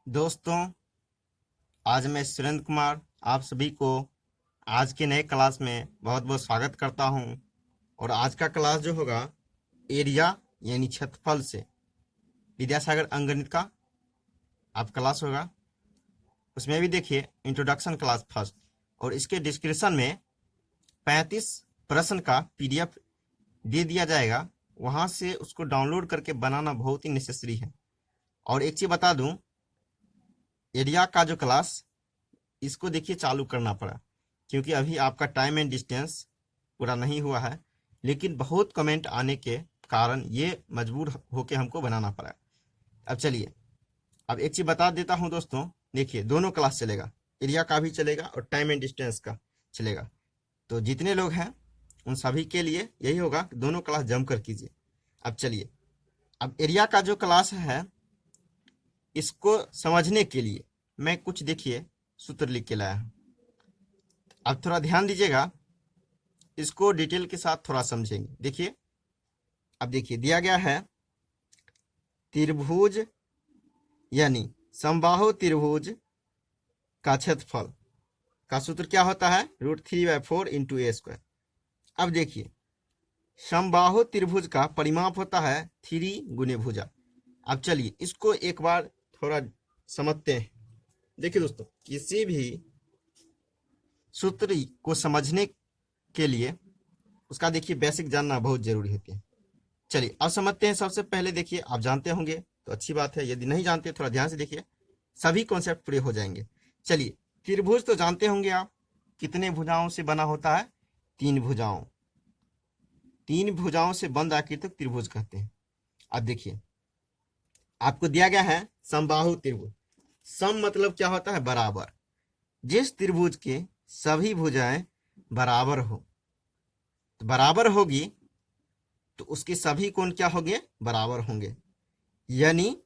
दोस्तों, आज मैं सुरेंद्र कुमार आप सभी को आज के नए क्लास में बहुत बहुत स्वागत करता हूं। और आज का क्लास जो होगा एरिया यानी क्षेत्रफल से विद्यासागर अंकगणित का आप क्लास होगा। उसमें भी देखिए इंट्रोडक्शन क्लास फर्स्ट, और इसके डिस्क्रिप्शन में 35 प्रश्न का पीडीएफ दे दिया जाएगा। वहां से उसको डाउनलोड करके बनाना बहुत ही नेसेसरी है। और एक चीज बता दूं, एरिया का जो क्लास इसको देखिए चालू करना पड़ा क्योंकि अभी आपका टाइम एंड डिस्टेंस पूरा नहीं हुआ है, लेकिन बहुत कमेंट आने के कारण ये मजबूर होके हमको बनाना पड़ा। अब चलिए, अब एक चीज बता देता हूं दोस्तों, देखिए दोनों क्लास चलेगा, एरिया का भी चलेगा और टाइम एंड डिस्टेंस का चलेगा। तो जितने लोग हैं उन सभी के लिए यही होगा कि दोनों क्लास जमकर कीजिए। अब चलिए, अब एरिया का जो क्लास है इसको समझने के लिए मैं कुछ देखिए सूत्र लिख के लाया हूं। अब थोड़ा ध्यान दीजिएगा, इसको डिटेल के साथ थोड़ा समझेंगे। देखिए, अब देखिए दिया गया है त्रिभुज यानी समबाहु त्रिभुज का क्षेत्रफल का सूत्र क्या होता है, √3/4 इंटू ए स्क्वायर। अब देखिए, समबाहु त्रिभुज का परिमाप होता है 3 गुने भुजा। अब चलिए इसको एक बार थोड़ा समझते हैं। देखिए दोस्तों, किसी भी सूत्र को समझने के लिए उसका देखिए बेसिक जानना बहुत जरूरी होती है। चलिए अब समझते हैं। सबसे पहले देखिए, आप जानते होंगे तो अच्छी बात है, यदि नहीं जानते थोड़ा ध्यान से देखिए, सभी कॉन्सेप्ट पूरे हो जाएंगे। चलिए, त्रिभुज तो जानते होंगे आप, कितने भुजाओं से बना होता है, 3 भुजाओं। 3 भुजाओं से बंद आकृति को त्रिभुज कहते हैं। अब देखिए, आपको दिया गया है समबाहु त्रिभुज। सम मतलब क्या होता है, बराबर। जिस त्रिभुज के सभी भुजाएं बराबर हो, तो बराबर होगी तो उसके सभी कोण क्या होंगे, बराबर होंगे। यानी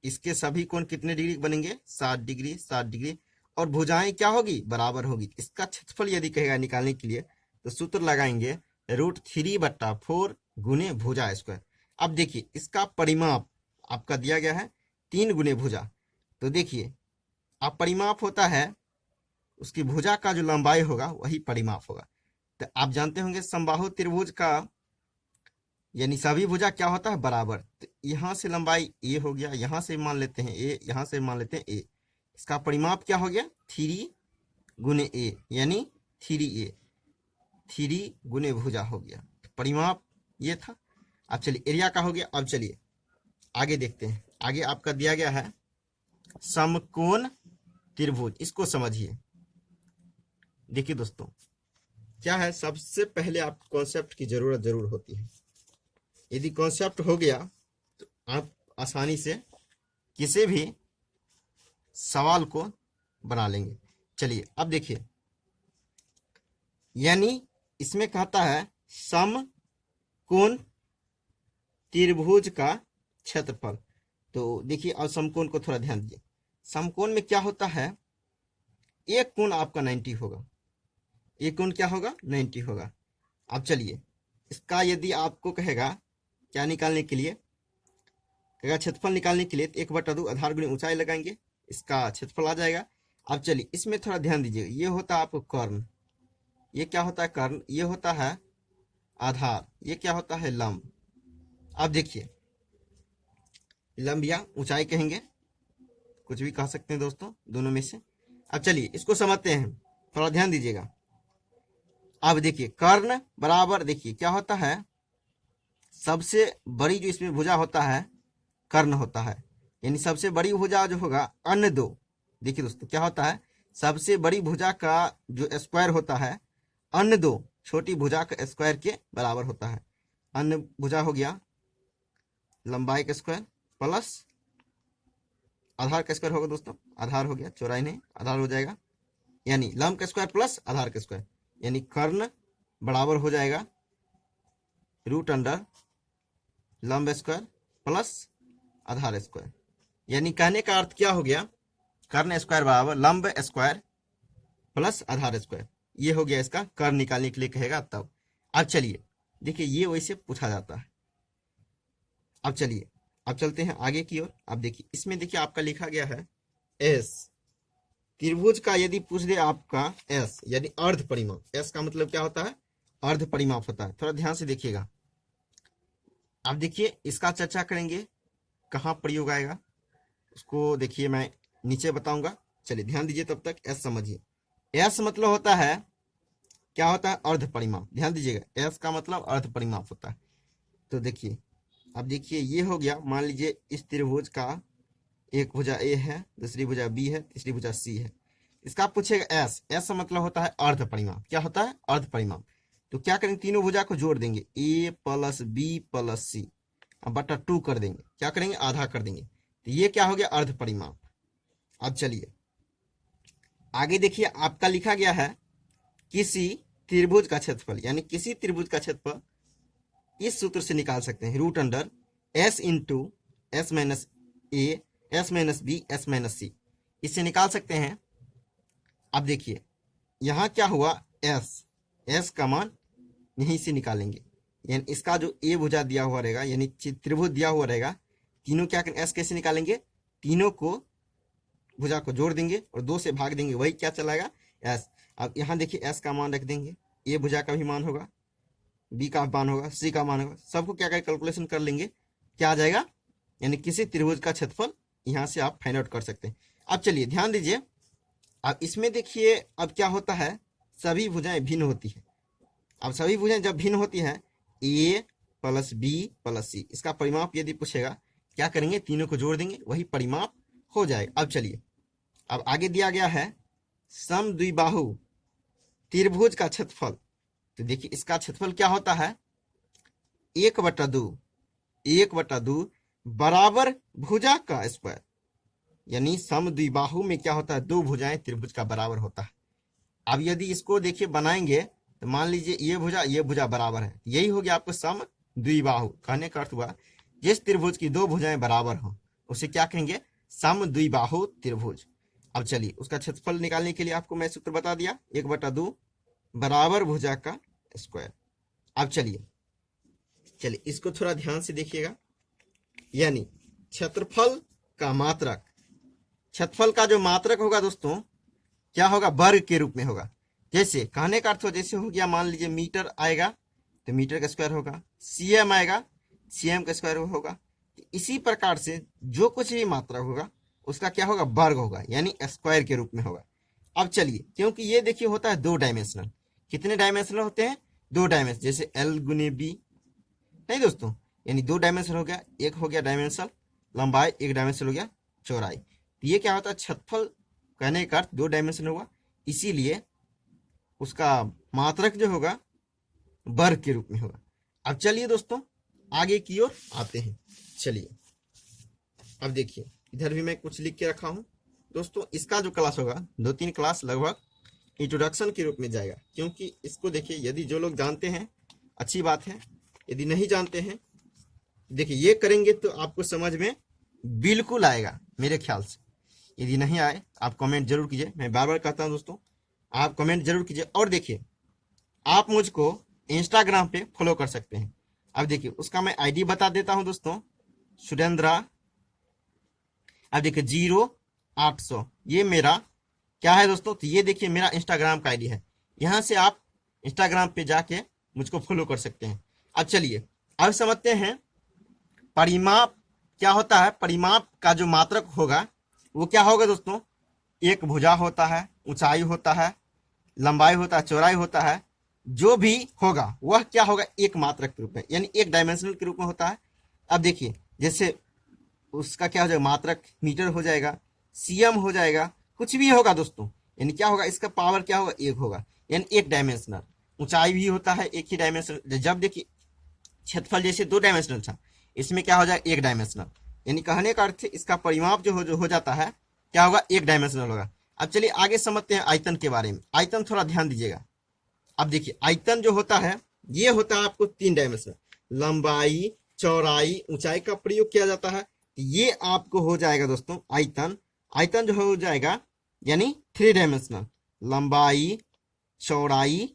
इसके सभी कोण कितने डिग्री बनेंगे, 60 डिग्री, 60 डिग्री। और भुजाएं क्या होगी, बराबर होगी। इसका क्षेत्रफल यदि कहेगा निकालने के लिए तो सूत्र लगाएंगे √3/4 गुने भुजा स्क्वायर। अब देखिए, इसका परिमाप आपका दिया गया है 3 गुने भुजा। तो देखिए, अब परिमाप होता है उसकी भुजा का जो लंबाई होगा वही परिमाप होगा। तो आप जानते होंगे समबाहु त्रिभुज का यानी सभी भुजा क्या होता है, बराबर। तो यहाँ से लंबाई ए हो गया, यहाँ से मान लेते हैं ए, यहाँ से मान लेते हैं ए। इसका परिमाप क्या हो गया, 3 गुने ए, यानी 3a, 3 गुने भुजा हो गया। तो परिमाप ये था। अब चलिए एरिया का हो गया। अब चलिए आगे देखते हैं। आगे आपका दिया गया है समकोण त्रिभुज। इसको समझिए। देखिए दोस्तों, क्या है, सबसे पहले आप कॉन्सेप्ट की जरूरत जरूर होती है। यदि कॉन्सेप्ट हो गया तो आप आसानी से किसी भी सवाल को बना लेंगे। चलिए अब देखिए, यानी इसमें कहता है समकोण त्रिभुज का क्षेत्रफल। तो देखिए, अब समकोण को थोड़ा ध्यान दीजिए। समकोण में क्या होता है, एक कोण आपका 90 होगा, एक कोण क्या होगा, 90 होगा। अब चलिए, इसका यदि आपको कहेगा क्या निकालने के लिए, कहेगा क्षेत्रफल निकालने के लिए, तो 1/2 आधार गुणे ऊंचाई लगाएंगे, इसका क्षेत्रफल आ जाएगा। अब चलिए इसमें थोड़ा ध्यान दीजिएगा, ये होता है आपको कर्ण, ये क्या होता है कर्ण, ये होता है आधार, ये क्या होता है लंब। अब देखिए, लंब या ऊंचाई कहेंगे, कुछ भी कह सकते हैं दोस्तों, दोनों में से। अब चलिए इसको समझते हैं, थोड़ा ध्यान दीजिएगा। अब देखिए, कर्ण बराबर, देखिए क्या होता है, सबसे बड़ी जो इसमें भुजा होता है कर्ण होता है, यानी सबसे बड़ी भुजा जो होगा अन्य दो। देखिए दोस्तों, क्या होता है, सबसे बड़ी भुजा का जो स्क्वायर होता है अन्य दो छोटी भुजा का स्क्वायर के बराबर होता है। अन्य भुजा हो गया लंबाई का स्क्वायर प्लस आधार का स्क्वायर होगा दोस्तों, आधार हो गया, चौड़ाई नहीं, आधार हो जाएगा, यानी लंब का स्क्वायर प्लस आधार का स्क्वायर, यानी कर्ण बराबर हो जाएगा √अंडर लंब स्क्वायर प्लस आधार स्क्वायर। यानी कहने का अर्थ क्या हो गया, कर्ण स्क्वायर बराबर लंब स्क्वायर प्लस आधार स्क्वायर। ये हो गया इसका कर्ण निकालने के लिए कहेगा तब। अब चलिए देखिए, ये वैसे पूछा जाता है। अब चलिए, अब चलते हैं आगे की ओर। अब देखिए, इसमें देखिए आपका लिखा गया है एस, त्रिभुज का यदि पूछ दे आपका एस यानी अर्ध परिमाप, एस का मतलब क्या होता है, अर्ध परिमाप होता है। थोड़ा ध्यान से देखिएगा। अब देखिए इसका चर्चा करेंगे, कहाँ प्रयोग आएगा उसको देखिए मैं नीचे बताऊंगा। चलिए ध्यान दीजिए, तब तक एस समझिए। एस मतलब होता है, क्या होता है, अर्ध परिमाप। ध्यान दीजिएगा, एस का मतलब अर्ध परिमाप होता है। तो देखिए, अब देखिए ये हो गया, मान लीजिए इस त्रिभुज का एक भुजा ए है, दूसरी भुजा बी है, तीसरी भुजा सी है। इसका पूछेगा एस, एस मतलब होता है अर्ध परिमाप। क्या होता है, अर्ध परिमाप। तो क्या करेंगे, तीनों भुजा को जोड़ देंगे, ए प्लस बी प्लस सी, अब बटा 2 कर देंगे, क्या करेंगे, आधा कर देंगे। तो ये क्या हो गया, अर्ध परिमाप। अब चलिए आगे देखिए, आपका लिखा गया है किसी त्रिभुज का क्षेत्रफल, यानी किसी त्रिभुज का क्षेत्रफल इस सूत्र से निकाल सकते हैं, root under S into S minus A S minus B S minus C, इससे निकाल सकते हैं। अब देखिए यहाँ क्या हुआ, एस, एस का मान यहीं से निकालेंगे, यानी इसका जो ए भुजा दिया हुआ रहेगा, यानी त्रिभुज दिया हुआ रहेगा, तीनों क्या करें, एस कैसे निकालेंगे, तीनों को भुजा को जोड़ देंगे और 2 से भाग देंगे, वही क्या चलाएगा, एस। अब यहाँ देखिए एस का मान रख देंगे, ए भुजा का भी मान होगा, बी का मान होगा, सी का मान होगा, सबको क्या करें, कैलकुलेशन कर लेंगे, क्या आ जाएगा, यानी किसी त्रिभुज का क्षेत्रफल यहाँ से आप फाइंड आउट कर सकते हैं। अब चलिए ध्यान दीजिए, अब इसमें देखिए अब क्या होता है, सभी भुजाएं भिन्न होती है। अब सभी भुजाएं जब भिन्न होती हैं, ए प्लस बी प्लस सी, इसका परिमाप यदि पूछेगा, क्या करेंगे, तीनों को जोड़ देंगे, वही परिमाप हो जाएगा। अब चलिए, अब आगे दिया गया है समद्विबाहु त्रिभुज का क्षेत्रफल। तो देखिए इसका क्षेत्रफल क्या होता है, 1/2, 1/2 बराबर भुजा का स्क्वायर, यानी समद्विबाहु में क्या होता है, 2 भुजाएं त्रिभुज का बराबर होता है। अब यदि इसको देखिए बनाएंगे, तो मान लीजिए ये भुजा बराबर है, यही हो गया आपको समद्विबाहु। कहने का अर्थ हुआ जिस त्रिभुज की 2 भुजाएं बराबर हो उसे क्या कहेंगे, समद्विबाहु त्रिभुज। अब चलिए उसका क्षेत्रफल निकालने के लिए आपको मैं सूत्र बता दिया, 1/2 बराबर भुजा का स्क्वायर। अब चलिए इसको थोड़ा ध्यान से देखिएगा, यानी क्षेत्रफल का मात्रक, क्षेत्रफल का जो मात्रक होगा दोस्तों, क्या होगा, वर्ग के रूप में होगा। जैसे कहने का अर्थ हो, जैसे हो गया, मान लीजिए मीटर आएगा तो मीटर का स्क्वायर होगा, सीएम आएगा सीएम का स्क्वायर होगा। इसी प्रकार से जो कुछ भी मात्रा होगा उसका क्या होगा, वर्ग होगा, यानी स्क्वायर के रूप में होगा। अब चलिए, क्योंकि ये देखिए होता है 2 डायमेंशनल, कितने डायमेंशनल होते हैं, 2 डायमेंशन, जैसे एल गुने बी, नहीं दोस्तों, यानी 2 डायमेंशन हो गया, एक हो गया डायमेंशनल लंबाई, एक डायमेंशन हो गया चौड़ाई। तो ये क्या होता है, क्षेत्रफल कहने का अर्थ 2 डायमेंशन होगा, इसीलिए उसका मात्रक जो होगा वर्ग के रूप में होगा। अब चलिए दोस्तों आगे की ओर आते हैं। चलिए अब देखिए, इधर भी मैं कुछ लिख के रखा हूं दोस्तों। इसका जो क्लास होगा, 2-3 क्लास लगभग इंट्रोडक्शन के रूप में जाएगा, क्योंकि इसको देखिए, यदि जो लोग जानते हैं अच्छी बात है, यदि नहीं जानते हैं, देखिए ये करेंगे तो आपको समझ में बिल्कुल आएगा मेरे ख्याल से। यदि नहीं आए आप कमेंट जरूर कीजिए, मैं बार बार कहता हूं दोस्तों, आप कमेंट जरूर कीजिए। और देखिए आप मुझको इंस्टाग्राम पे फॉलो कर सकते हैं। अब देखिए उसका मैं आईडी बता देता हूं दोस्तों, सुरेंद्रा, अब देखिए 0800, ये मेरा क्या है दोस्तों, तो ये देखिए मेरा इंस्टाग्राम का आईडी है, यहां से आप इंस्टाग्राम पे जाके मुझको फॉलो कर सकते हैं। अब चलिए अब समझते हैं परिमाप क्या होता है। परिमाप का जो मात्रक होगा वो क्या होगा दोस्तों, एक भुजा होता है, ऊंचाई होता है, लंबाई होता है, चौड़ाई होता है, जो भी होगा वह क्या होगा, एक मात्रक के रूप में, यानी एक डायमेंशनल के रूप में होता है। अब देखिए जैसे उसका क्या हो जाएगा, मात्रक मीटर हो जाएगा, सीएम हो जाएगा, कुछ भी होगा दोस्तों, यानी क्या होगा, इसका पावर क्या होगा, एक होगा, यानी एक डायमेंशनल। ऊंचाई भी होता है एक ही डायमेंशनल। जब देखिए क्षेत्रफल जैसे 2 डायमेंशनल था, इसमें क्या हो जाएगा, एक डायमेंशनल, यानी कहने का अर्थ इसका परिमाप जो हो जाता है क्या होगा, एक डायमेंशनल होगा। अब चलिए आगे समझते हैं आयतन के बारे में। आयतन थोड़ा ध्यान दीजिएगा। अब देखिए आयतन जो होता है ये होता है आपको 3 डायमेंशनल, लंबाई, चौड़ाई, ऊंचाई का प्रयोग किया जाता है। ये आपको हो जाएगा दोस्तों आयतन। आयतन जो हो जाएगा यानी 3 डायमेंशनल, लंबाई, चौड़ाई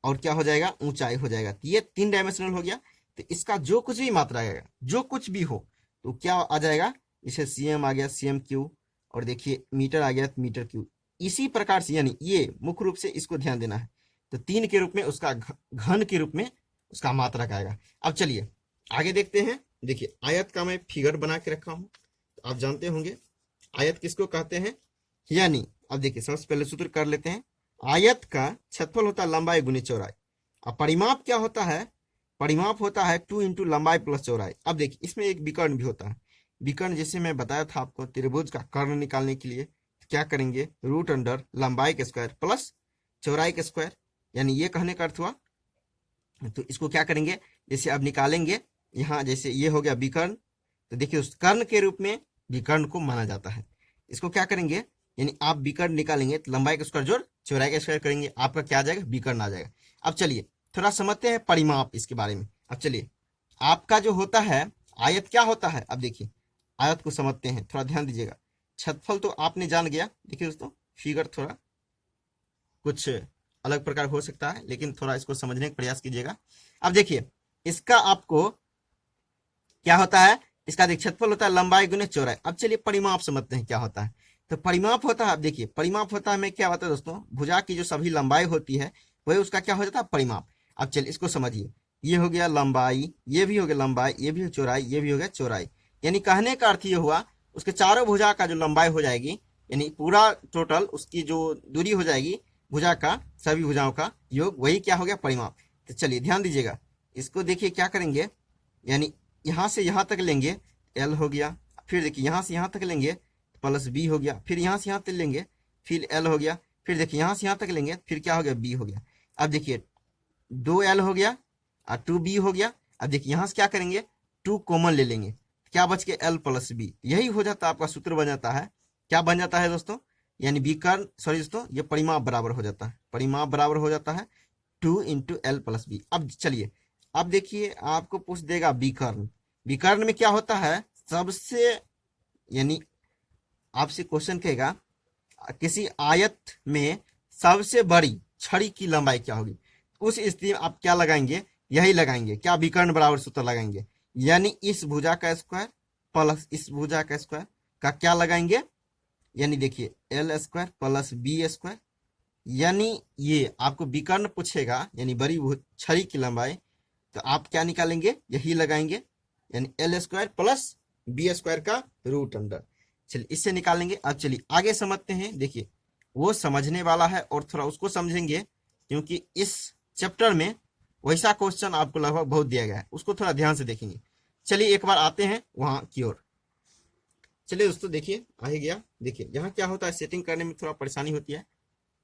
और क्या हो जाएगा, ऊंचाई हो जाएगा। तो ये 3 डायमेंशनल हो गया। तो इसका जो कुछ भी मात्रा आएगा, जो कुछ भी हो, तो क्या आ जाएगा, इसे सीएम आ गया, सीएम क्यू, और देखिए मीटर आ गया तो मीटर क्यूब। इसी प्रकार से यानी ये मुख्य रूप से इसको ध्यान देना है, तो 3 के रूप में उसका घन के रूप में उसका मात्रक आएगा। अब चलिए आगे देखते हैं। देखिए आयत का मैं फिगर बना के रखा हूं, तो आप जानते होंगे आयत किसको कहते हैं। यानी अब देखिए सबसे पहले सूत्र कर लेते हैं। आयत का क्षेत्रफल होता है लंबाई गुनी चौड़ाई। अब परिमाप क्या होता है, परिमाप होता है 2 इंटू लंबाई प्लस चौड़ाई। अब देखिए इसमें एक विकर्ण भी होता है। विकर्ण जैसे मैं बताया था आपको, त्रिभुज का कर्ण निकालने के लिए क्या करेंगे, रूट अंडर लंबाई के स्क्वायर प्लस चौड़ाई के स्क्वायर, यानी ये कहने का अर्थ हुआ। तो इसको क्या करेंगे, जैसे अब निकालेंगे यहाँ, जैसे ये हो गया विकर्ण, तो देखिए उस कर्ण के रूप में विकर्ण को माना जाता है। इसको क्या करेंगे, यानी आप विकर्ण निकालेंगे तो लंबाई का स्क्वायर जोड़ चौड़ाई का स्क्वायर करेंगे, आपका क्या आ जाएगा, विकर्ण आ जाएगा। अब चलिए थोड़ा समझते हैं परिमाप इसके बारे में। अब चलिए आपका जो होता है आयत क्या होता है, अब देखिए आयत को समझते हैं, थोड़ा ध्यान दीजिएगा। क्षेत्रफल तो आपने जान गया। देखिए दोस्तों फिगर थोड़ा कुछ अलग प्रकार हो सकता है, लेकिन थोड़ा इसको समझने का प्रयास कीजिएगा। अब देखिए इसका आपको क्या होता है, इसका देखिए क्षेत्रफल होता है लंबाई गुने चौड़ाई। अब चलिए परिमाप समझते हैं क्या होता है। तो परिमाप होता है, अब देखिए परिमाप होता है में क्या होता है दोस्तों, भुजा की जो सभी लंबाई होती है वही उसका क्या हो जाता है, परिमाप। अब चलिए इसको समझिए, ये हो गया लंबाई, ये भी हो गया लंबाई, ये भी हो चौड़ाई, ये भी हो गया चौड़ाई। यानी कहने का अर्थ ये हुआ उसके चारों भुजा का जो लंबाई हो जाएगी, यानी पूरा टोटल उसकी जो दूरी हो जाएगी भुजा का, सभी भुजाओं का योग, वही क्या हो गया, परिमाप। तो चलिए ध्यान दीजिएगा, इसको देखिए क्या करेंगे, यानी यहाँ से यहाँ तक लेंगे एल हो गया, फिर देखिए यहाँ से यहाँ तक लेंगे प्लस बी हो गया, फिर यहाँ से यहाँ तक लेंगे फिर एल हो गया, फिर देखिए यहाँ से यहाँ तक लेंगे फिर क्या हो गया, बी हो गया। अब देखिए 2L हो गया और 2B हो गया। अब देखिए यहाँ से क्या करेंगे, 2 कॉमन ले लेंगे, क्या बच के L प्लस बी, यही हो जाता है आपका सूत्र बन जाता है। क्या बन जाता है दोस्तों, यानी विकर्ण, सॉरी दोस्तों, ये परिमाप बराबर हो जाता है, परिमाप बराबर हो जाता है 2 इंटू एल प्लस बी। अब चलिए अब देखिए आपको पूछ देगा विकर्ण, विकर्ण में क्या होता है, सबसे, यानी आपसे क्वेश्चन कहेगा किसी आयत में सबसे बड़ी छड़ी की लंबाई क्या होगी, उस स्थिति में आप क्या लगाएंगे, यही लगाएंगे, क्या विकर्ण बराबर सूत्र लगाएंगे, यानी इस भुजा का स्क्वायर प्लस इस भुजा का स्क्वायर का क्या लगाएंगे, यानी देखिए L square plus B square. यानी ये आपको विकर्ण पूछेगा, यानी बड़ी छड़ी की लंबाई, तो आप क्या निकालेंगे, यही लगाएंगे, यानी L square plus B square का रूट अंडर। चलिए इससे निकालेंगे। अब चलिए आगे समझते हैं। देखिए वो समझने वाला है और थोड़ा उसको समझेंगे, क्योंकि इस चैप्टर में वैसा क्वेश्चन आपको लगभग बहुत दिया गया है, उसको थोड़ा ध्यान से देखेंगे। चलिए एक बार आते हैं वहां की ओर। चलिए दोस्तों देखिए आ ही गया। देखिए यहाँ क्या होता है, सेटिंग करने में थोड़ा परेशानी होती है,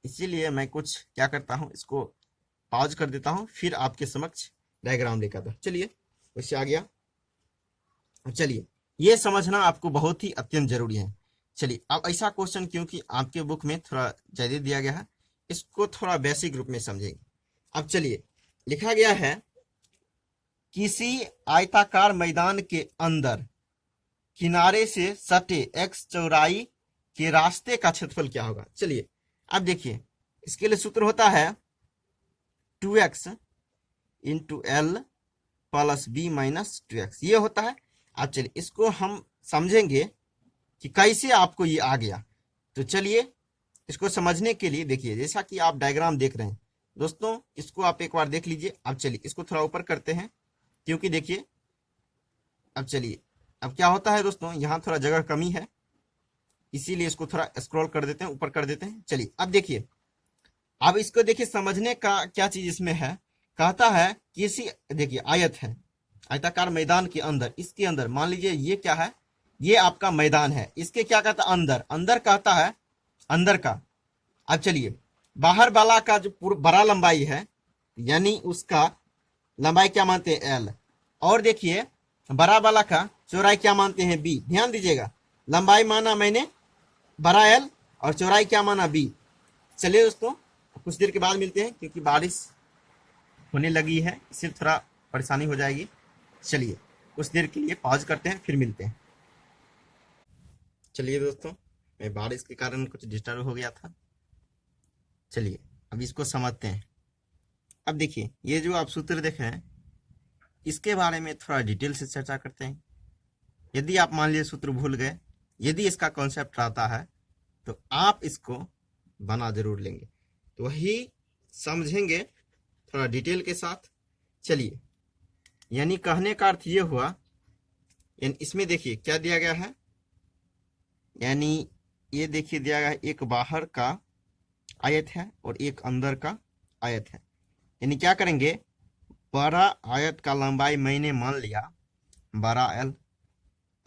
इसीलिए मैं कुछ क्या करता हूँ, इसको पॉज कर देता हूँ, फिर आपके समक्ष डायग्राम लेकर आता हूँ। चलिए वैसे आ गया। चलिए ये समझना आपको बहुत ही अत्यंत जरूरी है। चलिए अब ऐसा क्वेश्चन क्योंकि आपके बुक में थोड़ा ज्यादा दिया गया है, इसको थोड़ा बेसिक रूप में समझेंगे। अब चलिए लिखा गया है, किसी आयताकार मैदान के अंदर किनारे से सटे x चौड़ाई के रास्ते का क्षेत्रफल क्या होगा। चलिए अब देखिए इसके लिए सूत्र होता है 2x into L plus B minus 2x, ये होता है। अब चलिए इसको हम समझेंगे कि कैसे आपको ये आ गया। तो चलिए इसको समझने के लिए देखिए, जैसा कि आप डायग्राम देख रहे हैं दोस्तों, इसको आप एक बार देख लीजिए। अब चलिए इसको थोड़ा ऊपर करते हैं, क्योंकि देखिए अब चलिए अब क्या होता है दोस्तों, यहाँ थोड़ा जगह कमी है, इसीलिए इसको थोड़ा स्क्रॉल कर देते हैं, ऊपर कर देते हैं। चलिए अब देखिए, अब इसको देखिए समझने का क्या चीज इसमें है, कहता है किसी, देखिए आयत है, आयताकार मैदान के अंदर, इसके अंदर मान लीजिए ये क्या है, ये आपका मैदान है, इसके क्या कहता है, अंदर, अंदर कहता है अंदर का। अब चलिए बाहर वाला का जो पूरा बड़ा लंबाई है, यानी उसका लंबाई क्या मानते हैं, एल, और देखिए बड़ा वाला का चौड़ाई क्या मानते हैं, बी। ध्यान दीजिएगा, लंबाई माना मैंने बड़ा एल और चौड़ाई क्या माना, बी। चलिए दोस्तों कुछ देर के बाद मिलते हैं, क्योंकि बारिश होने लगी है, इससे थोड़ा परेशानी हो जाएगी। चलिए कुछ देर के लिए पॉज करते हैं, फिर मिलते हैं। चलिए दोस्तों, मैं बारिश के कारण कुछ डिस्टर्ब हो गया था। चलिए अब इसको समझते हैं। अब देखिए ये जो आप सूत्र देख रहे हैं, इसके बारे में थोड़ा डिटेल से चर्चा करते हैं। यदि आप मान लीजिए सूत्र भूल गए यदि इसका कॉन्सेप्ट आता है तो आप इसको बना जरूर लेंगे। तो वही समझेंगे थोड़ा डिटेल के साथ। चलिए, यानी कहने का अर्थ ये हुआ, यानी इसमें देखिए क्या दिया गया है, यानी ये देखिए दिया गया है एक बाहर का आयत है और एक अंदर का आयत है। यानी क्या करेंगे, बड़ा आयत का लंबाई मैंने मान लिया बड़ा एल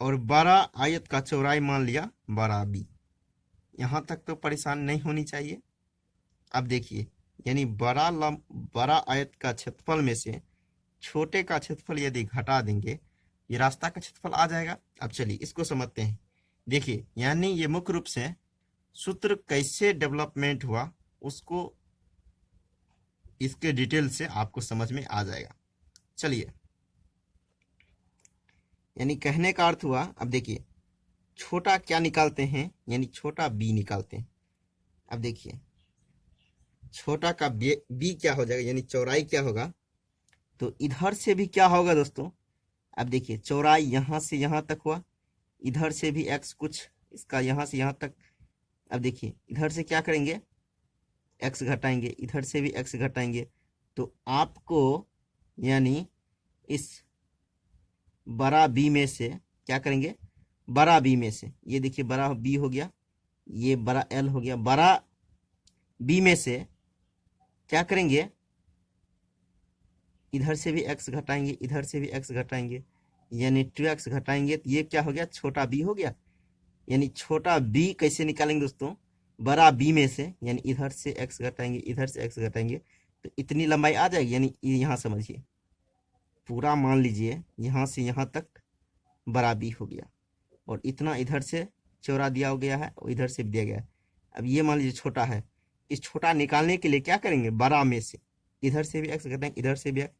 और बड़ा आयत का चौड़ाई मान लिया बड़ा बी। यहाँ तक तो परेशान नहीं होनी चाहिए। अब देखिए, यानी बड़ा आयत का क्षेत्रफल में से छोटे का क्षेत्रफल यदि घटा देंगे, ये रास्ता का क्षेत्रफल आ जाएगा। अब चलिए इसको समझते हैं। देखिए, यानी ये मुख्य रूप से सूत्र कैसे डेवलपमेंट हुआ उसको इसके डिटेल से आपको समझ में आ जाएगा। चलिए, यानी कहने का अर्थ हुआ, अब देखिए छोटा क्या निकालते हैं, यानी छोटा बी निकालते हैं। अब देखिए छोटा का बी क्या हो जाएगा, यानी चौड़ाई क्या होगा, तो इधर से भी क्या होगा दोस्तों। अब देखिए चौड़ाई यहाँ से यहाँ तक हुआ, इधर से भी एक्स कुछ इसका यहाँ से यहाँ तक। अब देखिए इधर से क्या करेंगे, एक्स घटाएंगे, इधर से भी एक्स घटाएंगे, तो आपको यानी इस बड़ा बी में से क्या करेंगे, बड़ा बी में से ये देखिए बड़ा बी हो गया, ये बड़ा एल हो गया, बड़ा बी में से क्या करेंगे, इधर से भी एक्स घटाएंगे, इधर से भी एक्स घटाएंगे, यानी 2x घटाएंगे, तो ये क्या हो गया, छोटा बी हो गया। यानी छोटा बी कैसे निकालेंगे दोस्तों, बड़ा बी में से, यानी इधर से एक्स घटाएंगे, इधर से एक्स घटाएंगे, तो इतनी लंबाई आ जाएगी। यानी यहाँ समझिए पूरा मान लीजिए यहाँ से यहाँ तक बड़ा बी हो गया और इतना इधर से चौड़ा दिया गया है और इधर से भी दिया गया है। अब ये मान लीजिए छोटा है, इस छोटा निकालने के लिए क्या करेंगे, बड़ा में से इधर से भी एक्स घटाएंगे, इधर से भी एक्स,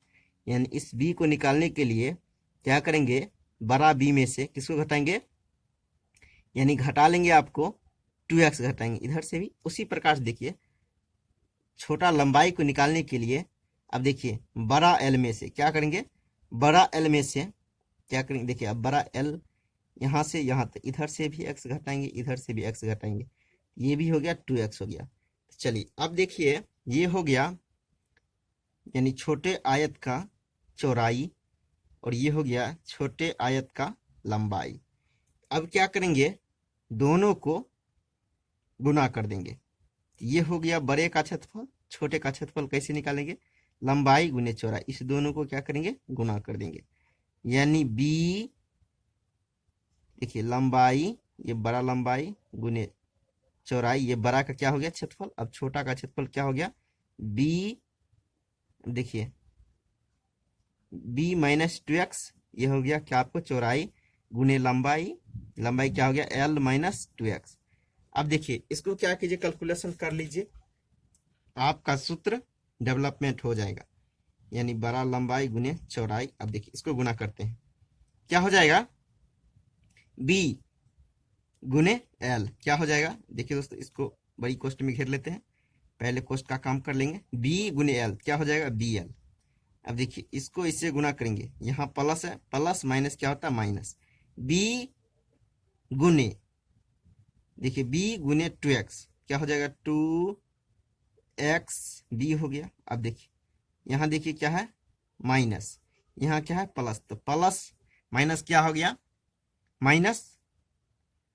यानी इस बी को निकालने के लिए क्या करेंगे, बड़ा बी में से किसको घटाएंगे, यानी घटा लेंगे आपको 2x घटाएंगे, इधर से भी। उसी प्रकार से देखिए छोटा लंबाई को निकालने के लिए अब देखिए बड़ा एल में से क्या करेंगे, बड़ा एल में से क्या करेंगे, देखिए अब बड़ा एल यहाँ से यहाँ तक, इधर से भी एक्स घटाएंगे, इधर से भी एक्स घटाएंगे, ये भी हो गया 2x हो गया। चलिए अब देखिए ये हो गया यानी छोटे आयत का चौड़ाई और ये हो गया छोटे आयत का लंबाई। अब क्या करेंगे, दोनों को गुना कर देंगे, ये हो गया बड़े का क्षेत्रफल, छोटे का क्षेत्रफल कैसे निकालेंगे, लंबाई गुने चौड़ाई, इस दोनों को क्या करेंगे, गुना कर देंगे। यानी बी देखिए लंबाई, ये बड़ा लंबाई गुने चौड़ाई, ये बड़ा का क्या हो गया क्षेत्रफल, अब छोटा का क्षेत्रफल क्या हो गया बी, देखिए बी माइनस 2x, ये हो गया क्या आपको चौड़ाई गुने लंबाई, लंबाई क्या हो गया एल माइनस 2x। अब देखिए इसको क्या कीजिए, कैलकुलेशन कर लीजिए, आपका सूत्र डेवलपमेंट हो जाएगा। यानी बड़ा लंबाई गुने चौड़ाई, अब देखिए इसको गुना करते हैं, क्या हो जाएगा, बी गुने एल क्या हो जाएगा। देखिए दोस्तों इसको बड़ी कोष्ट में घेर लेते हैं, पहले कोष्ट का काम कर लेंगे, बी गुने एल क्या हो जाएगा बी एल। अब देखिए इसको इससे गुना करेंगे, यहाँ प्लस है, प्लस माइनस क्या होता है माइनस, बी गुने देखिए बी गुने 2x क्या हो जाएगा 2x बी हो गया। अब देखिए यहाँ देखिए क्या है माइनस, यहाँ क्या है प्लस, तो प्लस माइनस क्या हो गया माइनस।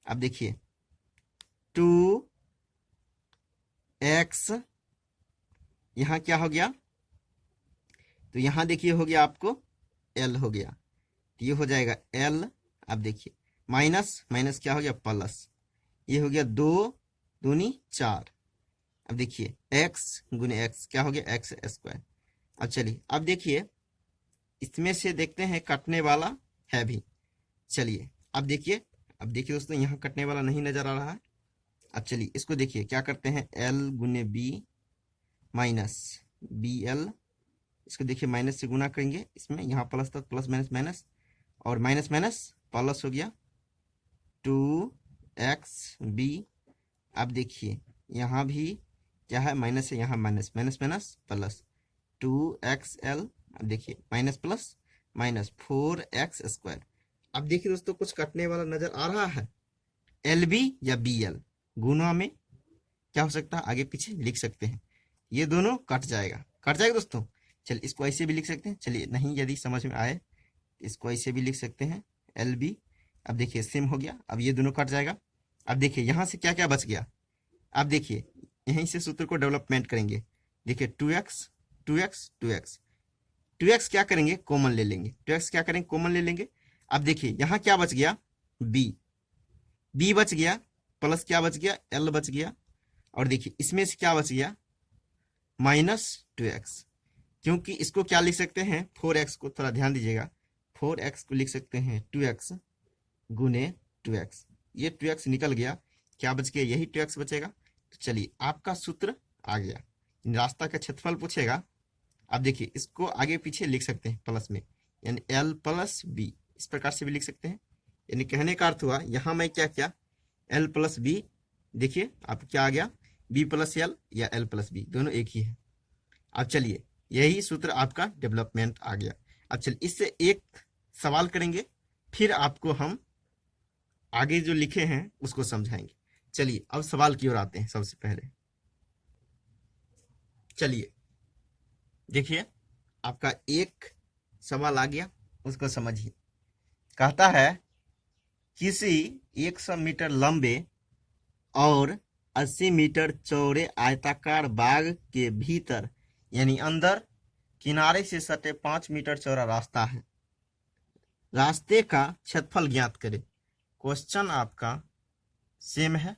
अब देखिए 2x यहाँ क्या हो गया, तो यहाँ देखिए हो गया आपको l हो गया, तो ये हो जाएगा l। अब देखिए माइनस माइनस क्या हो गया प्लस, ये हो गया 2 दूनी 4। अब देखिए x गुने x क्या हो गया x स्क्वायर। अब चलिए अब देखिए इसमें से देखते हैं कटने वाला है भी। चलिए अब देखिए दोस्तों यहाँ कटने वाला नहीं नजर आ रहा है। अब चलिए इसको देखिए क्या करते हैं, l गुने b माइनस बी एल, इसको देखिए माइनस से गुना करेंगे, इसमें यहाँ प्लस था, प्लस माइनस माइनस और माइनस माइनस प्लस हो गया 2xb। अब देखिए यहाँ भी क्या है माइनस है, यहाँ minus minus minus plus 2xl। अब देखिए minus plus minus 4x square. अब देखिए दोस्तों कुछ कटने वाला नजर आ रहा है, LB या BL गुना में क्या हो सकता है, आगे पीछे लिख सकते हैं। ये दोनों कट जाएगा दोस्तों। चलिए इसको ऐसे भी लिख सकते हैं, चलिए नहीं यदि समझ में आए इसको ऐसे भी लिख सकते हैं LB। अब देखिए सेम हो गया, अब ये दोनों कट जाएगा। अब देखिए यहाँ से क्या क्या बच गया, अब देखिए यहीं से सूत्र को डेवलपमेंट करेंगे। देखिए 2x 2x 2x 2x क्या करेंगे, कॉमन ले लेंगे। 2x क्या करेंगे, कॉमन ले लेंगे। अब देखिए यहाँ क्या बच गया, b बच गया, प्लस क्या बच गया, l बच गया। और देखिए इसमें से क्या बच गया, -2x। क्योंकि इसको क्या लिख सकते हैं, 4x को थोड़ा ध्यान दीजिएगा, 4x को लिख सकते हैं 2x गुने 2x। ये 2x निकल गया, क्या बच गया, यही 2x बचेगा। तो चलिए आपका सूत्र आ गया। रास्ता का क्षेत्रफल पूछेगा, अब देखिए इसको आगे पीछे लिख सकते हैं प्लस में, यानी l + b, इस प्रकार से भी लिख सकते हैं। यानी कहने का अर्थ हुआ यहाँ मैं क्या क्या, l + b, देखिए आप क्या आ गया, b + l या l + b, दोनों एक ही है। अब चलिए यही सूत्र आपका डेवलपमेंट आ गया। अब चलिए इससे एक सवाल करेंगे, फिर आपको हम आगे जो लिखे हैं उसको समझाएंगे। चलिए अब सवाल की ओर आते हैं। सबसे पहले चलिए देखिए आपका एक सवाल आ गया, उसको समझिए। कहता है किसी 100 मीटर लंबे और 80 मीटर चौड़े आयताकार बाग के भीतर यानी अंदर किनारे से सटे 5 मीटर चौड़ा रास्ता है। रास्ते का क्षेत्रफल ज्ञात करें। क्वेश्चन आपका सेम है,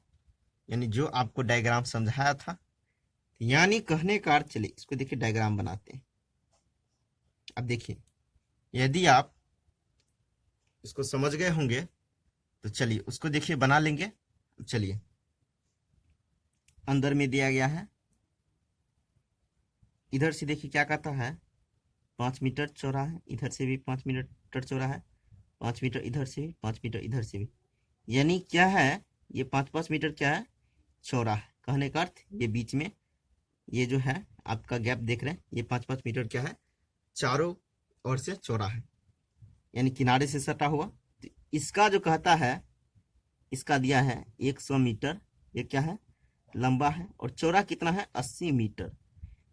यानी जो आपको डायग्राम समझाया था। यानी कहने का अर्थ, चलिए इसको देखिए डायग्राम बनाते हैं। अब देखिए यदि आप इसको समझ गए होंगे तो चलिए उसको देखिए बना लेंगे। चलिए अंदर में दिया गया है, इधर से देखिए क्या कहता है, 5 मीटर चौड़ा है, इधर से भी 5 मीटर चौड़ा है, 5 मीटर इधर से भी, 5 मीटर इधर से भी, यानी क्या है, ये 5-5 मीटर क्या है, चौड़ा है। कहने का अर्थ ये बीच में ये जो है आपका गैप देख रहे हैं, ये 5-5 मीटर क्या है, चारों ओर से चौड़ा है, यानी किनारे से सटा हुआ। तो इसका जो कहता है, इसका दिया है 100 मीटर, ये क्या है, लंबा है, और चौड़ा कितना है, 80 मीटर।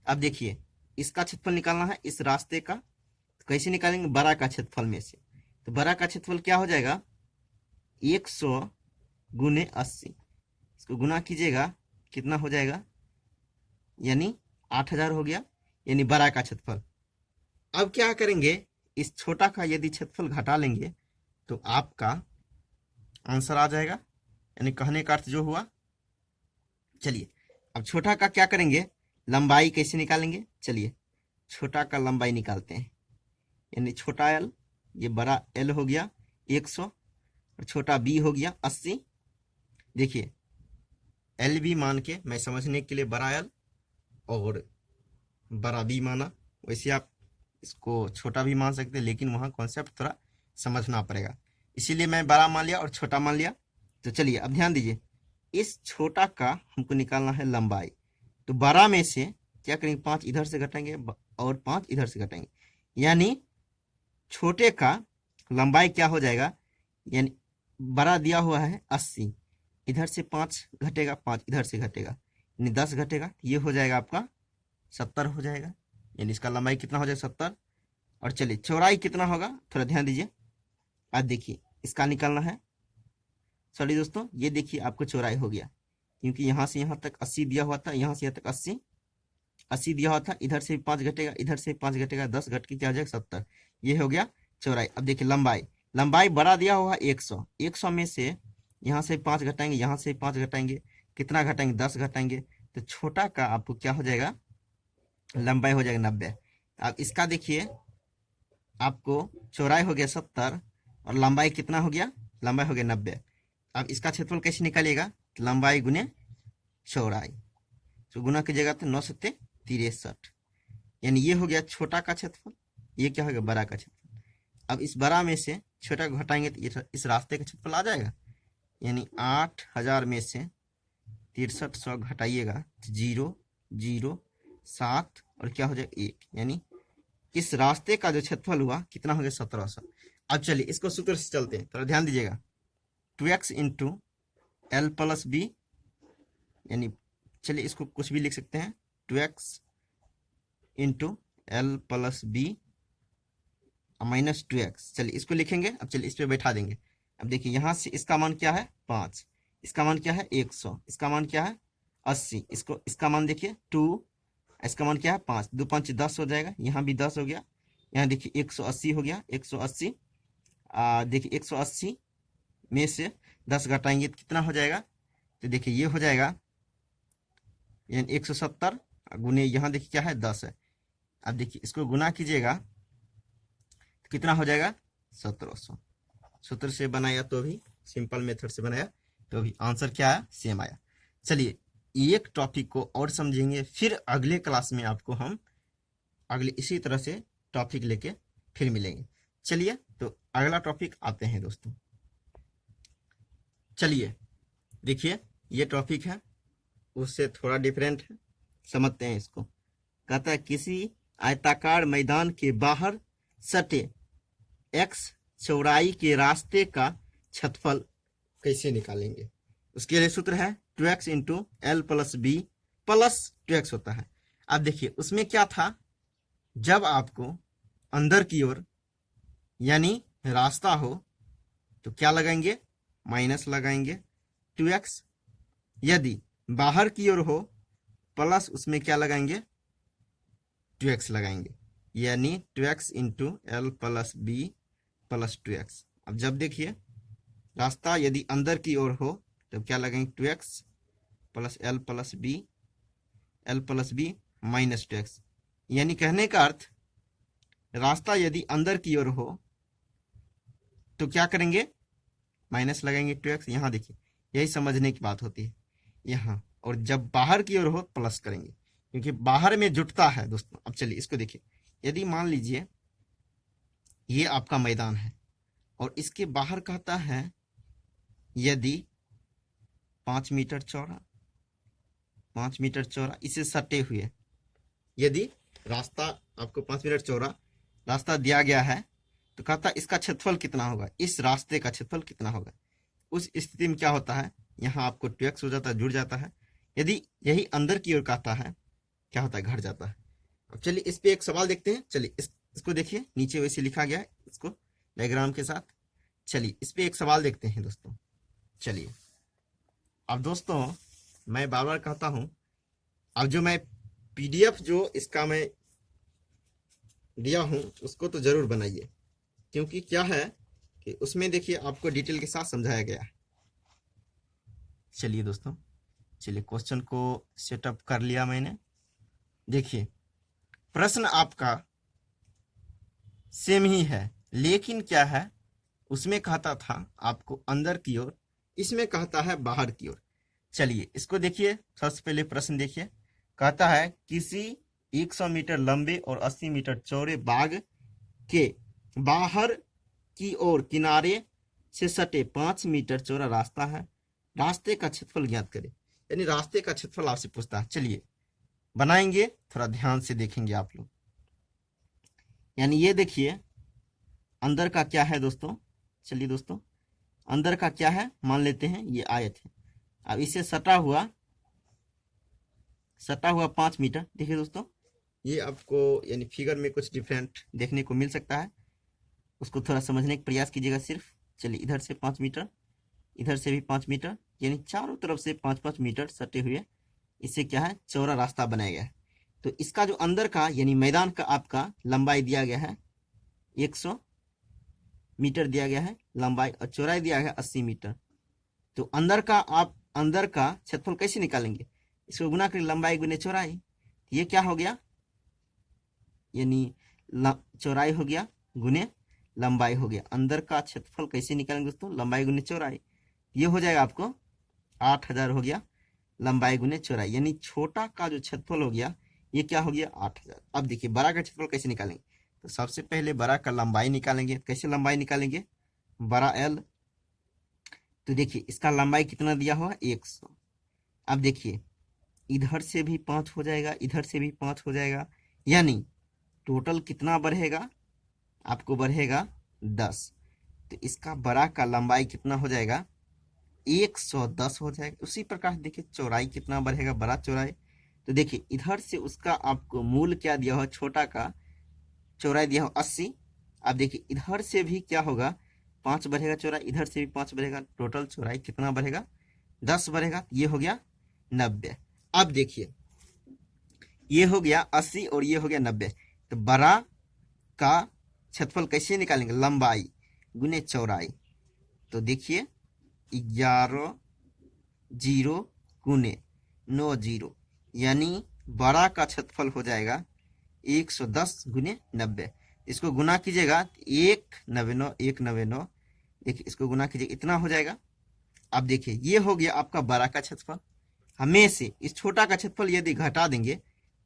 अब देखिए इसका क्षेत्रफल निकालना है इस रास्ते का, तो कैसे निकालेंगे, बड़ा का क्षेत्रफल में से। तो बड़ा का क्षेत्रफल क्या हो जाएगा, 100 गुने 80, इसको गुना कीजिएगा कितना हो जाएगा, यानी 8000 हो गया, यानी बड़ा का क्षेत्रफल। अब क्या करेंगे, इस छोटा का यदि क्षेत्रफल घटा लेंगे तो आपका आंसर आ जाएगा, यानी कहने का अर्थ जो हुआ। चलिए अब छोटा का क्या करेंगे, लंबाई कैसे निकालेंगे, चलिए छोटा का लंबाई निकालते हैं। यानी छोटा l, ये बड़ा l हो गया 100, और छोटा b हो गया 80। देखिए l भी मान के मैं समझने के लिए बड़ा l और बड़ा b माना, वैसे आप इसको छोटा भी मान सकते हैं, लेकिन वहाँ कॉन्सेप्ट थोड़ा समझना पड़ेगा, इसीलिए मैं बड़ा मान लिया और छोटा मान लिया। तो चलिए अब ध्यान दीजिए, इस छोटा का हमको निकालना है लंबाई। तो 12 में से क्या करेंगे, 5 इधर से घटाएंगे और 5 इधर से घटाएंगे, यानी छोटे का लंबाई क्या हो जाएगा, यानी बड़ा दिया हुआ है 80, इधर से 5 घटेगा, 5 इधर से घटेगा, यानी 10 घटेगा, ये हो जाएगा आपका 70 हो जाएगा, यानी इसका लंबाई कितना हो जाएगा 70। और चलिए चौड़ाई कितना होगा, थोड़ा ध्यान दीजिए। आज देखिए इसका निकालना है, सॉरी दोस्तों, ये देखिए आपको चौड़ाई हो गया, क्योंकि यहाँ से यहाँ तक 80 दिया हुआ था, यहाँ से यहाँ तक 80 दिया हुआ था, इधर से 5 घटेगा, इधर से 5 घटेगा, 10 घट के क्या हो जाएगा 70, ये हो गया चौड़ाई। अब देखिए लंबाई बड़ा दिया हुआ 100 में से यहाँ से 5 घटाएंगे, यहाँ से 5 घटाएंगे, कितना घटाएंगे, 10 घटाएंगे, तो छोटा का आपको क्या हो जाएगा, लंबाई हो जाएगा 90। अब इसका देखिए आपको चौड़ाई हो गया 70 और लंबाई कितना हो गया, लंबाई हो गया 90। अब इसका क्षेत्रफल कैसे निकालिएगा, लंबाई गुने चौड़ाई, तो गुना कीजिएगा तो 9 सत्ते 63, यानी ये हो गया छोटा का क्षेत्रफल, ये क्या हो गया, बड़ा का क्षेत्रफल। अब इस बड़ा में से छोटा को घटाएंगे तो ये इस रास्ते का क्षेत्रफल आ जाएगा, यानी 8000 में से 6300 घटाइएगा तो 0 0 7 और क्या हो जाएगा 1, यानी इस रास्ते का जो क्षेत्रफल हुआ कितना हो गया 1700। अब चलिए इसको सूत्र से चलते हैं, थोड़ा ध्यान दीजिएगा, 2x into L plus B, यानी चलिए इसको कुछ भी लिख सकते हैं, 2x into L plus B minus 2x। चलिए इसको लिखेंगे। अब चलिए इस पे बैठा देंगे। अब देखिए यहाँ से इसका मान क्या है 5, इसका मान क्या है 100, इसका मान क्या है 80, इसका मान देखिए 2, इसका मान क्या है 5, 2 5 10 हो जाएगा, यहाँ भी 10 हो गया, यहाँ देखिए 180 हो गया, 180। देखिए 180 में से 10 घटाएंगे तो कितना हो जाएगा, तो देखिए ये हो जाएगा यानी 170 गुने यहाँ देखिए क्या है 10 है। अब देखिए इसको गुना कीजिएगा तो कितना हो जाएगा 1700। सूत्र से बनाया तो भी, सिंपल मेथड से बनाया तो भी आंसर क्या है सेम आया। चलिए एक टॉपिक को और समझेंगे, फिर अगले क्लास में आपको हम अगले इसी तरह से टॉपिक लेके फिर मिलेंगे। चलिए तो अगला टॉपिक आते हैं दोस्तों। चलिए देखिए ये टॉपिक है, उससे थोड़ा डिफरेंट है, समझते हैं इसको। कहता है किसी आयताकार मैदान के बाहर सटे x चौड़ाई के रास्ते का क्षेत्रफल कैसे निकालेंगे। उसके लिए सूत्र है 2x into L plus B plus 2x होता है। अब देखिए उसमें क्या था, जब आपको अंदर की ओर यानी रास्ता हो तो क्या लगाएंगे, माइनस लगाएंगे 2x, यदि बाहर की ओर हो प्लस उसमें क्या लगाएंगे 2x लगाएंगे, यानी 2x into L plus B plus 2x। अब जब देखिए रास्ता यदि अंदर की ओर हो तो क्या लगाएंगे 2x plus L plus B minus 2x, यानी कहने का अर्थ रास्ता यदि अंदर की ओर हो तो क्या करेंगे माइनस लगाएंगे 2x। यहाँ देखिए यही समझने की बात होती है यहाँ, और जब बाहर की ओर हो प्लस करेंगे क्योंकि बाहर में जुटता है दोस्तों। अब चलिए इसको देखिए, यदि मान लीजिए ये आपका मैदान है और इसके बाहर कहता है यदि 5 मीटर चौड़ा इसे सटे हुए, यदि रास्ता आपको 5 मीटर चौड़ा रास्ता दिया गया है तो कहता इसका क्षेत्रफल कितना होगा, इस रास्ते का क्षेत्रफल कितना होगा। उस स्थिति में क्या होता है, यहाँ आपको 2x हो जाता है, जुड़ जाता है। यदि यही अंदर की ओर कहता है क्या होता है, घट जाता है। अब चलिए इस पे एक सवाल देखते हैं। चलिए इसको देखिए नीचे वैसे लिखा गया है इसको डायग्राम के साथ। चलिए इस पे एक सवाल देखते हैं दोस्तों। चलिए अब दोस्तों मैं बार बार कहता हूं, अब जो मैं PDF जो इसका मैं दिया हूं उसको तो जरूर बनाइए, क्योंकि क्या है कि उसमें देखिए आपको डिटेल के साथ समझाया गया है। चलिए दोस्तों, चलिए क्वेश्चन को सेटअप कर लिया मैंने। देखिए प्रश्न आपका सेम ही है, लेकिन क्या है उसमें कहता था आपको अंदर की ओर, इसमें कहता है बाहर की ओर। चलिए इसको देखिए, सबसे पहले प्रश्न देखिए। कहता है किसी 100 मीटर लंबे और 80 मीटर चौड़े बाग के बाहर की ओर किनारे से सटे 5 मीटर चौड़ा रास्ता है, रास्ते का क्षेत्रफल ज्ञात करें। यानी रास्ते का क्षेत्रफल आपसे पूछता है। चलिए बनाएंगे, थोड़ा ध्यान से देखेंगे आप लोग। यानी ये देखिए अंदर का क्या है दोस्तों। चलिए दोस्तों अंदर का क्या है, मान लेते हैं ये आयत है। अब इसे सटा हुआ 5 मीटर। देखिए दोस्तों ये आपको यानी फिगर में कुछ डिफरेंट देखने को मिल सकता है, उसको थोड़ा समझने का प्रयास कीजिएगा सिर्फ। चलिए इधर से 5 मीटर, इधर से भी 5 मीटर, यानी चारों तरफ से 5-5 मीटर सटे हुए इससे क्या है चौड़ा रास्ता बनाया गया है। तो इसका जो अंदर का यानी मैदान का आपका लंबाई दिया गया है 100 मीटर दिया गया है लंबाई, और चौड़ाई दिया गया 80 मीटर। तो अंदर का क्षेत्रफल कैसे निकालेंगे, इसको गुना करें लंबाई गुने चौड़ाई। ये क्या हो गया, यानी चौड़ाई हो गया गुने लंबाई हो गया। अंदर का क्षेत्रफल कैसे निकालेंगे दोस्तों, लंबाई गुने चौड़ाई। ये हो जाएगा आपको 8000 हो गया लंबाई गुने चौड़ाई, यानी छोटा का जो क्षेत्रफल हो गया ये क्या हो गया 8000। अब देखिए बड़ा का क्षेत्रफल कैसे निकालेंगे, तो सबसे पहले बड़ा का लंबाई निकालेंगे। कैसे लंबाई निकालेंगे, बड़ा L, तो देखिए इसका लंबाई कितना दिया हुआ 100। अब देखिए इधर से भी 5 हो जाएगा, इधर से भी 5 हो जाएगा, यानी टोटल कितना बढ़ेगा आपको, बढ़ेगा 10। तो इसका बड़ा का लंबाई कितना हो जाएगा 110 हो जाएगा। उसी प्रकार देखिए चौड़ाई कितना बढ़ेगा, बड़ा चौड़ाई। तो देखिए इधर से उसका आपको मूल क्या दिया हो, छोटा का चौड़ाई दिया हो 80। अब देखिए इधर से भी क्या होगा, 5 बढ़ेगा चौड़ाई, इधर से भी 5 बढ़ेगा, टोटल चौड़ाई कितना बढ़ेगा, 10 बढ़ेगा। ये हो गया 90। अब देखिए ये हो गया 80 और ये हो गया 90। तो बड़ा का क्षेत्रफल कैसे निकालेंगे, लंबाई गुने चौड़ाई। तो देखिए 11 जीरो गुने 9 जीरो, यानी बड़ा का क्षेत्रफल हो जाएगा 110 गुने 90। इसको गुना कीजिएगा 199 199, देखिए इसको गुना कीजिए इतना हो जाएगा। अब देखिए ये हो गया आपका बड़ा का क्षेत्रफल। हमें से इस छोटा का क्षेत्रफल यदि घटा देंगे,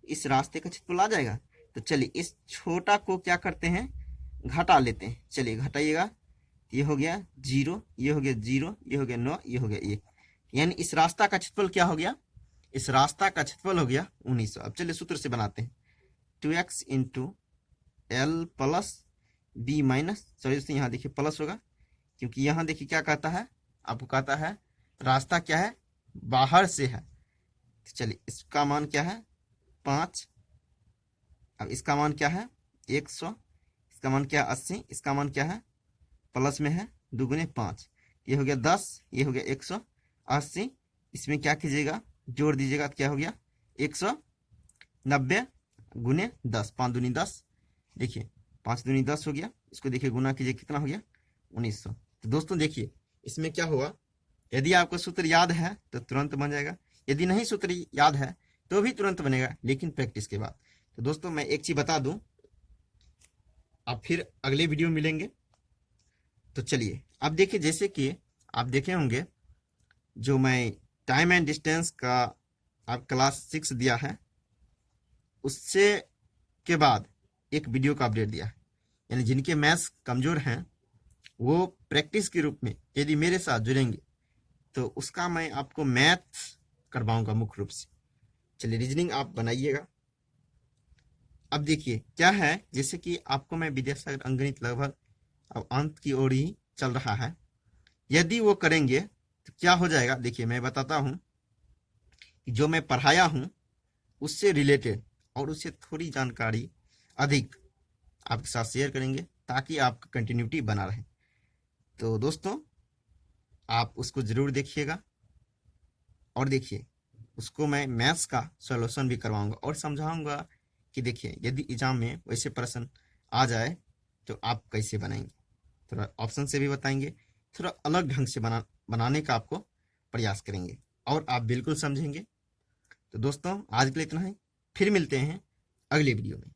इस रास्ते का क्षेत्रफल आ जाएगा। तो चलिए इस छोटा को क्या करते हैं, घटा लेते हैं। चलिए घटाइएगा, ये हो गया 0, ये हो गया 0, ये हो गया 9, ये हो गया 1, यानी इस रास्ता का क्षेत्रफल क्या हो गया, इस रास्ता का क्षेत्रफल हो गया 1900। अब चलिए सूत्र से बनाते हैं, 2x into L plus B minus, sorry दोस्तों यहाँ देखिए प्लस होगा, क्योंकि यहाँ देखिए क्या कहता है, आपको कहता है रास्ता क्या है, बाहर से है। तो चलिए इसका मान क्या है 5, अब इसका मान क्या है 100, इसका मान क्या है 80, इसका मान क्या है प्लस में है 2 गुने 5, ये हो गया 10, ये हो गया 180। इसमें क्या कीजिएगा, जोड़ दीजिएगा, तो क्या हो गया 190 गुने 10, 5 दूनी 10, देखिए 5 दूनी 10 हो गया। इसको देखिए गुना कीजिए कितना हो गया 1900। तो दोस्तों देखिए इसमें क्या हुआ, यदि आपको सूत्र याद है तो तुरंत बन जाएगा, यदि नहीं सूत्र याद है तो भी तुरंत बनेगा, लेकिन प्रैक्टिस के बाद। तो दोस्तों मैं एक चीज बता दूं, आप फिर अगले वीडियो में मिलेंगे। तो चलिए अब देखिए, जैसे कि आप देखे होंगे जो मैं टाइम एंड डिस्टेंस का आप क्लास 6 दिया है, उससे के बाद एक वीडियो का अपडेट दिया है, यानी जिनके मैथ्स कमजोर हैं वो प्रैक्टिस के रूप में यदि मेरे साथ जुड़ेंगे तो उसका मैं आपको मैथ करवाऊंगा मुख्य रूप से। चलिए रीजनिंग आप बनाइएगा। अब देखिए क्या है, जैसे कि आपको मैं विद्यासागर अंकगणित लगभग अब अंत की ओर ही चल रहा है, यदि वो करेंगे तो क्या हो जाएगा, देखिए मैं बताता हूं कि जो मैं पढ़ाया हूं उससे रिलेटेड और उससे थोड़ी जानकारी अधिक आपके साथ शेयर करेंगे ताकि आपका कंटिन्यूटी बना रहे। तो दोस्तों आप उसको जरूर देखिएगा, और देखिए उसको मैं मैथ्स का सॉल्यूशन भी करवाऊंगा और समझाऊंगा कि देखिए यदि एग्जाम में वैसे प्रश्न आ जाए तो आप कैसे बनाएंगे, थोड़ा ऑप्शन से भी बताएंगे, थोड़ा अलग ढंग से बनाने का आपको प्रयास करेंगे और आप बिल्कुल समझेंगे। तो दोस्तों आज के लिए इतना ही, फिर मिलते हैं अगले वीडियो में।